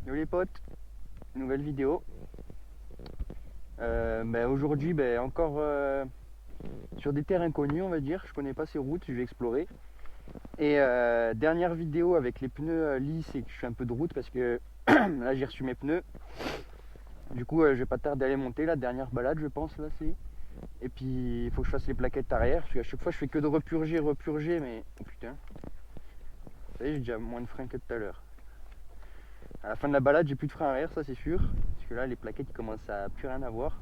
Yo les potes, nouvelle vidéo. Aujourd'hui encore sur des terres inconnues, on va dire. Je connais pas ces routes, je vais explorer. Et dernière vidéo avec les pneus lisses et que je fais un peu de route parce que là j'ai reçu mes pneus. Du coup je vais pas tarder à les monter, la dernière balade je pense là c'est. Et puis il faut que je fasse les plaquettes arrière parce qu'à chaque fois je fais que de repurger, mais oh putain. Vous savez, j'ai déjà moins de frein que tout à l'heure. À la fin de la balade, j'ai plus de frein arrière, ça c'est sûr. Parce que là, les plaquettes ils commencent à plus rien avoir.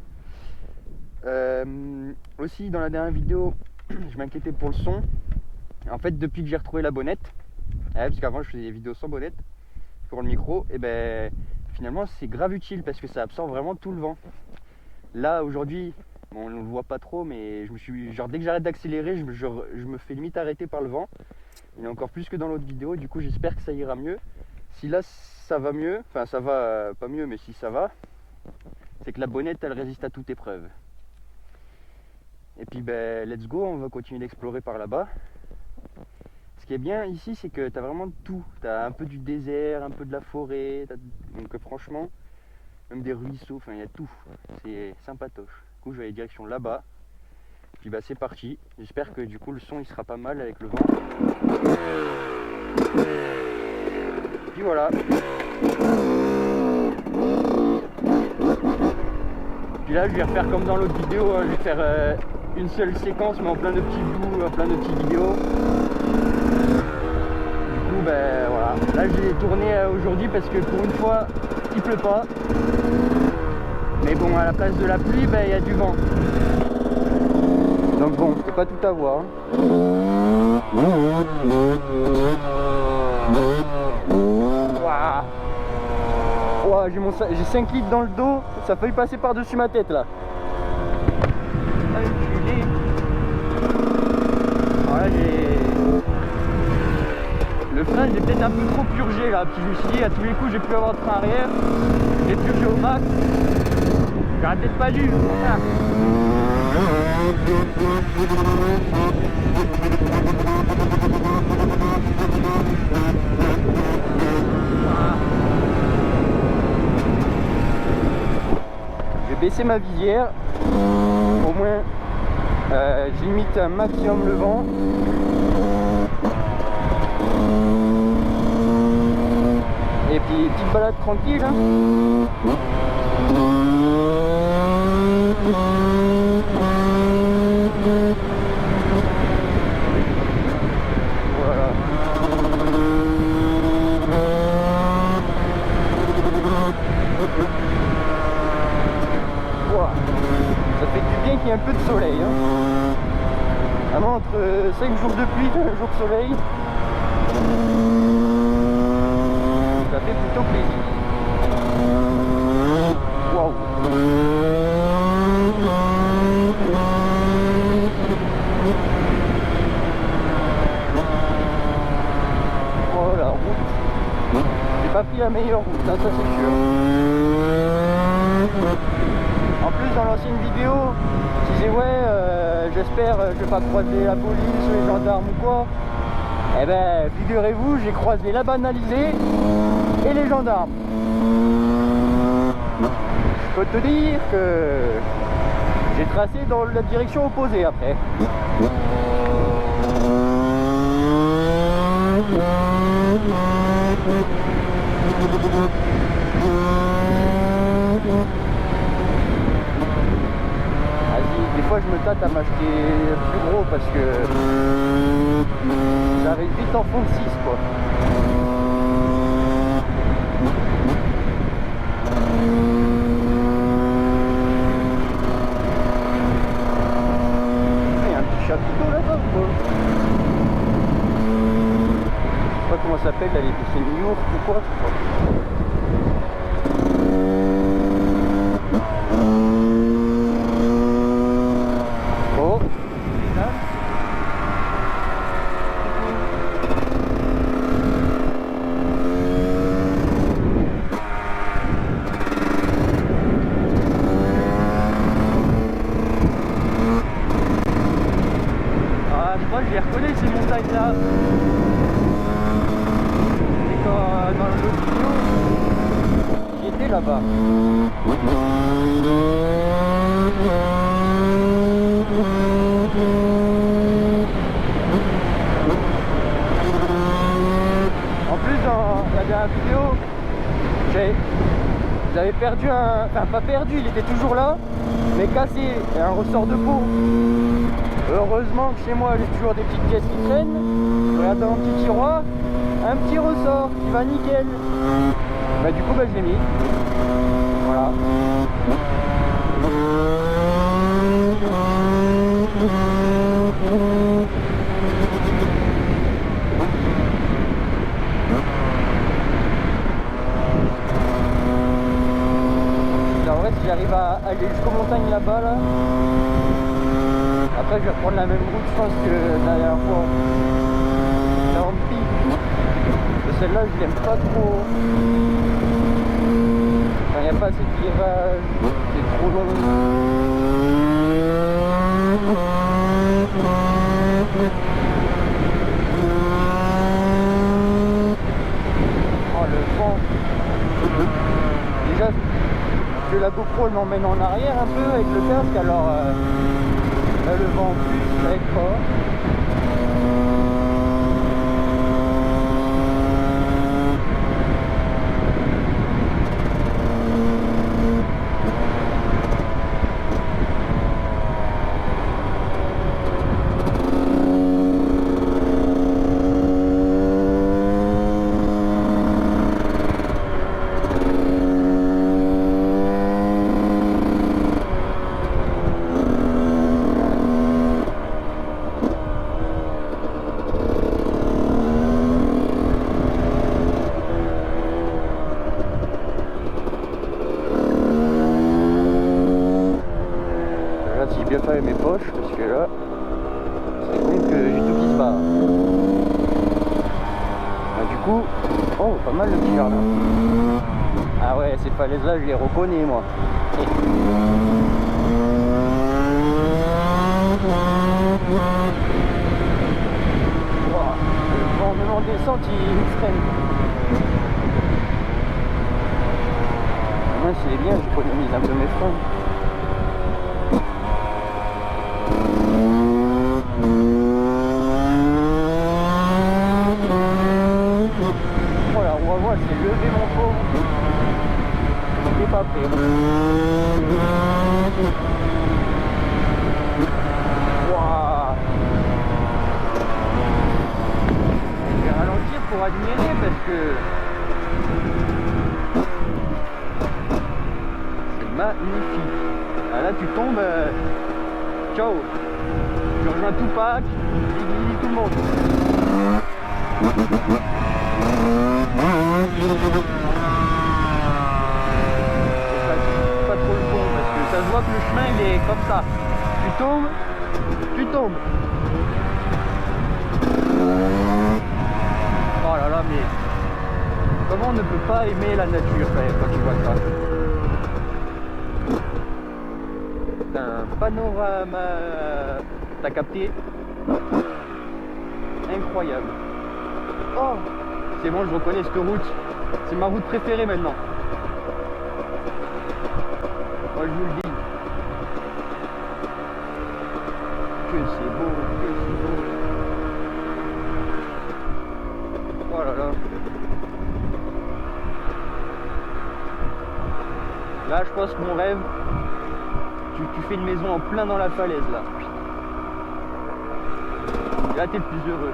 Aussi, dans la dernière vidéo, je m'inquiétais pour le son. En fait, depuis que j'ai retrouvé la bonnette, parce qu'avant je faisais des vidéos sans bonnette pour le micro, et finalement c'est grave utile parce que ça absorbe vraiment tout le vent. Là aujourd'hui, bon, on ne le voit pas trop, mais dès que j'arrête d'accélérer, je me fais limite arrêter par le vent. Et encore plus que dans l'autre vidéo, du coup j'espère que ça ira mieux. Si là ça va mieux, enfin ça va pas mieux, mais si ça va, c'est que la bonnette elle résiste à toute épreuve. Et puis let's go, on va continuer d'explorer par là-bas. Ce qui est bien ici, c'est que tu as vraiment tout. Tu as un peu du désert, un peu de la forêt, donc franchement, même des ruisseaux, enfin il y a tout. C'est sympatoche. Du coup je vais aller direction là-bas. Puis c'est parti. J'espère que du coup le son il sera pas mal avec le vent. Puis voilà. Puis là je vais refaire comme dans l'autre vidéo, je vais faire une seule séquence mais en plein de petits bouts, en plein de petites vidéos. Du coup voilà. Là je l'ai tourné aujourd'hui parce que pour une fois il pleut pas. Mais bon, à la place de la pluie, il y a du vent. Donc bon, c'est pas tout à voir. Wow, j'ai 5 litres dans le dos, ça a failli passer par-dessus ma tête là. Voilà, le frein, j'ai peut-être un peu trop purgé là, puis je me suis dit à tous les coups, j'ai pu avoir de frein arrière. J'ai purgé au max. J'aurais peut-être pas dû. Voilà. Je vais baisser ma visière. Au moins, je limite un maximum le vent. Et puis, petite balade tranquille. Hein. Voilà. Wow. Ça fait du bien qu'il y ait un peu de soleil. Hein. Vraiment entre 5 jours de pluie et 1 jour de soleil, ça fait plutôt plaisir. Waouh. Oh la route. J'ai pas pris la meilleure route, hein, ça c'est sûr. En plus dans l'ancienne vidéo, je disais ouais j'espère que je vais pas croiser la police ou les gendarmes ou quoi. Eh figurez-vous, j'ai croisé la banalisée et les gendarmes. Je peux te dire que j'ai tracé dans la direction opposée après. Des fois je me tâte à m'acheter plus gros parce que j'arrive vite en fond de 6 quoi. Il y a un petit chapiteau là-bas ou quoi? Je sais pas comment ça s'appelle, là, c'est New York ou quoi? perdu là-bas. En plus, dans la dernière vidéo, j'avais perdu un... Enfin, pas perdu, il était toujours là, mais cassé, et un ressort de peau. Heureusement que chez moi, j'ai toujours des petites pièces qui traînent. Je regarde dans mon petit tiroir, un petit ressort qui va nickel. Bah du coup, bah, je l'ai mis. Voilà. En vrai, si j'arrive à aller jusqu'aux montagnes là-bas, là, après je vais reprendre la même route, je pense, que la dernière fois. La Rampi. Celle-là, je l'aime pas trop. Enfin, il n'y a pas assez de virage, c'est trop long. Oh, le vent. Déjà, que la GoPro elle m'emmène en arrière un peu avec le casque, alors là, le vent en plus, ça aide pas. Si j'ai bien fait mes poches, parce que là, c'est con que j'ai tout qui se barre. Du coup, oh, pas mal le petit jardin. Ah ouais, ces falaises là, je les reconnais moi. Wow, le vent même en descente, il freine. Moi, c'est bien, j'économise un peu mes freins. Oh la roue à voile, c'est levé mon pauvre. C'est pas prêt. Wow. Je vais ralentir pour admirer parce que c'est magnifique. Ah, là tu tombes, ciao. Tu rejoins Tupac, Biggie, tout le monde. Pas trop le pont parce que ça se voit que le chemin il est comme ça. Tu tombes, tu tombes. Oh là là, mais comment on ne peut pas aimer la nature quand tu vois ça? Un panorama, t'as capté? Incroyable. Oh, c'est bon, je reconnais cette route. C'est ma route préférée maintenant. Moi, je vous le dis. Que c'est beau, que c'est beau. Oh là là. Là, je pense que mon rêve, tu fais une maison en plein dans la falaise, là. Et là, t'es le plus heureux.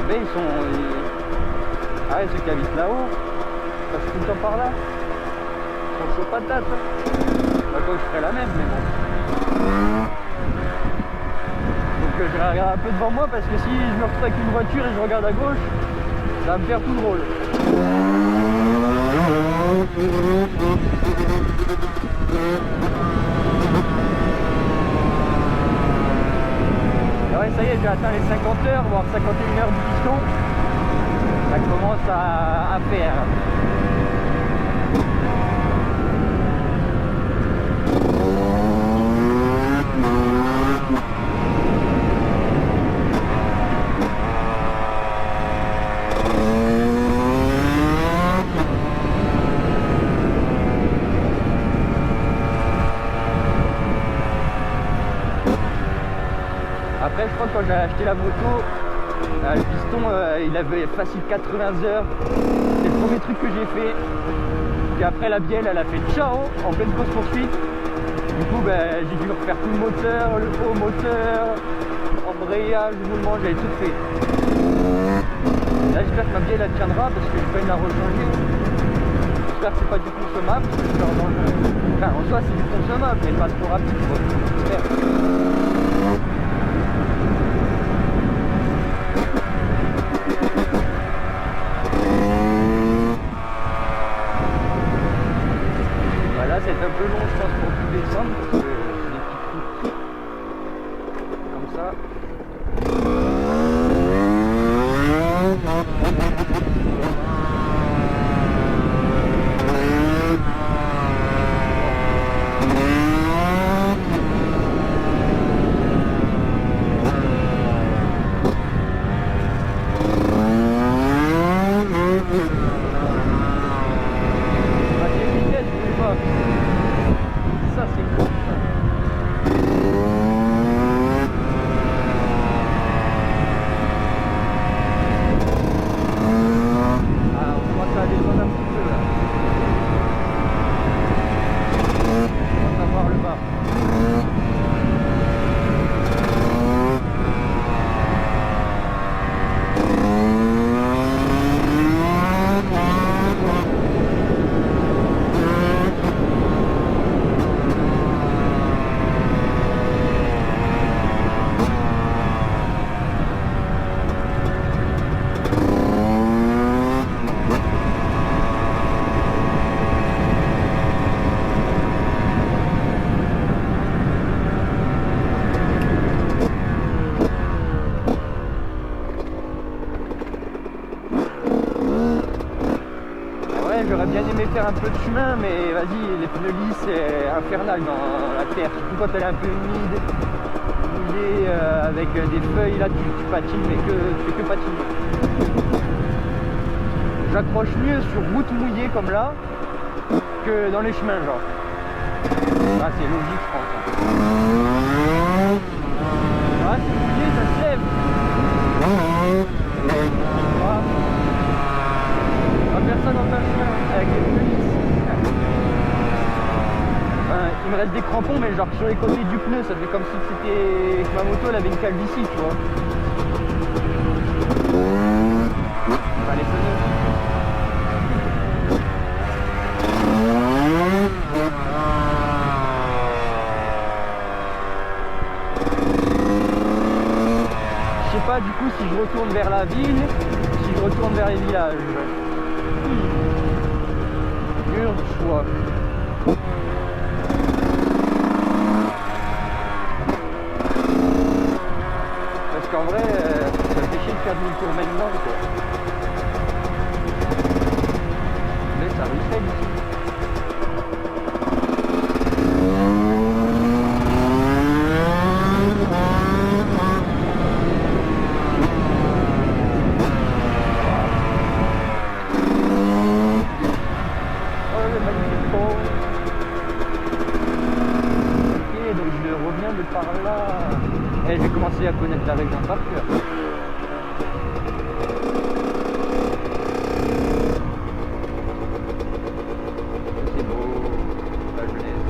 Mais ils sont... Ah ouais, ceux qui habitent là-haut, ça passent tout le temps par là. Ils sont chauds patates. Bah, quoi, je ferais la même, mais bon. Donc je vais regarder un peu devant moi parce que si je me retrouve avec une voiture et je regarde à gauche, ça va me faire tout drôle. Et ouais, ça y est, j'ai atteint les 50 heures, voire 51 heures du piston. Ça commence à faire. quand j'ai acheté la moto, le piston il avait facile 80 heures. C'est le premier truc que j'ai fait. Puis après la bielle elle a fait ciao en pleine course poursuite. Du coup j'ai dû refaire tout le moteur, le haut moteur, embrayage, roulement, j'avais tout fait. Là j'espère que ma bielle elle tiendra parce que je vais la rechanger. J'espère que c'est pas du consommable parce que je leur mange. Enfin en soi c'est du consommable mais pas trop rapide quoi. J'espère. Voilà, c'est un peu long je pense pour tout descendre parce que c'est des petites routes comme ça. J'aurais bien aimé faire un peu de chemin, mais vas-y, les pneus lisses c'est infernal dans la terre, surtout quand elle est un peu humide, mouillée, avec des feuilles, là tu patines, mais tu fais que patiner. J'accroche mieux sur route mouillée comme là, que dans les chemins genre. Ah, c'est logique je pense. Ah, c'est mouillé, ça se lève. Ah. Personne en chemin avec les pneus lisses. Il me reste des crampons mais genre sur les côtés du pneu ça fait comme si c'était ma moto elle avait une calvitie tu vois. Enfin, les pneus. Je sais pas du coup si je retourne vers la ville, si je retourne vers les villages. Dur choix. Parce qu'en vrai, ça me fait chier de faire demi-tour maintenant quoi. Mais ça risque d'ici. Par là. Et j'ai commencé à connaître la région par cœur. C'est beau, la jeunesse.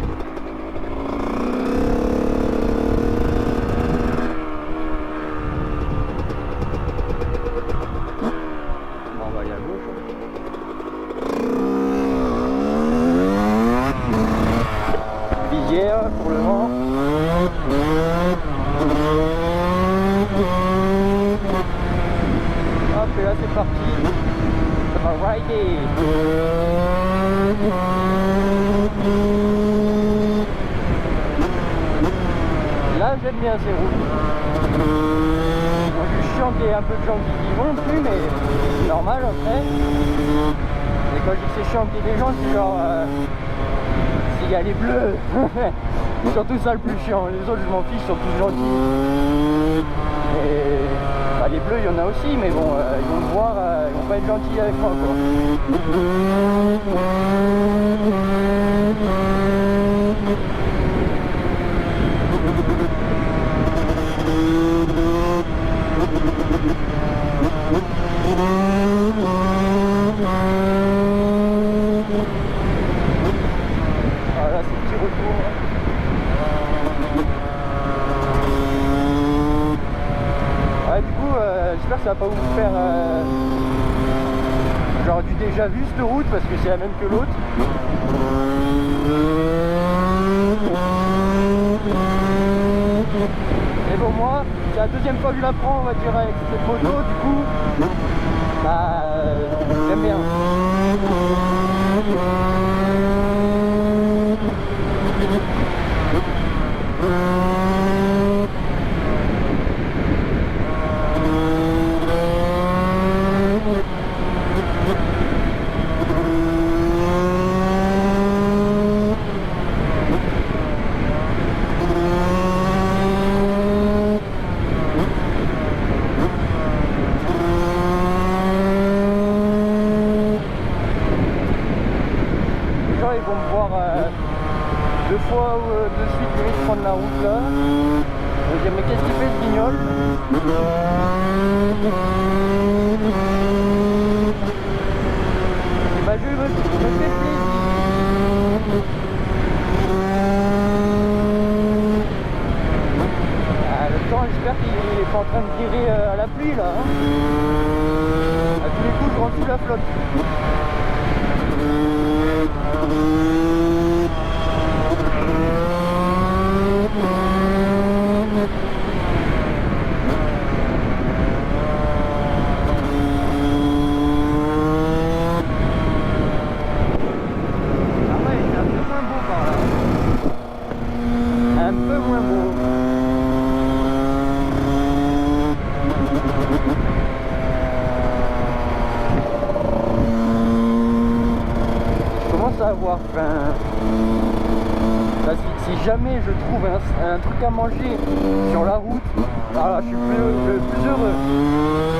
Bon, on va aller à gauche. Visière pour le vent. Hop, et là c'est parti. Ça va rider. Là j'aime bien ces routes. Moi je suis chiant qu'il y ait un peu de gens qui y vont plus, mais c'est normal après. Mais quand je dis que c'est chiant qu'il y ait des gens, c'est genre s'il y a les bleus. Surtout ça le plus chiant, les autres je m'en fiche, ils sont tous gentils. Et bah, les bleus il y en a aussi, mais bon, ils vont me voir, ils vont pas être gentils avec moi quoi. du coup, j'espère que ça va pas vous faire genre du déjà vu cette route parce que c'est la même que l'autre. Et bon, moi, c'est la deuxième fois que je la prends, on va dire, avec cette moto, du coup, bah, j'aime bien. Ils vont me voir deux fois de suite limite prendre la route là. Je vais dire mais qu'est-ce qu'il fait ce guignol? Bah je me fais plaisir. Le temps j'espère qu'il est pas en train de virer à la pluie là. Hein. À tous les coups je rentre sous la flotte. Un peu moins beau. Je commence à avoir faim. Si jamais je trouve un truc à manger sur la route, alors je suis plus heureux.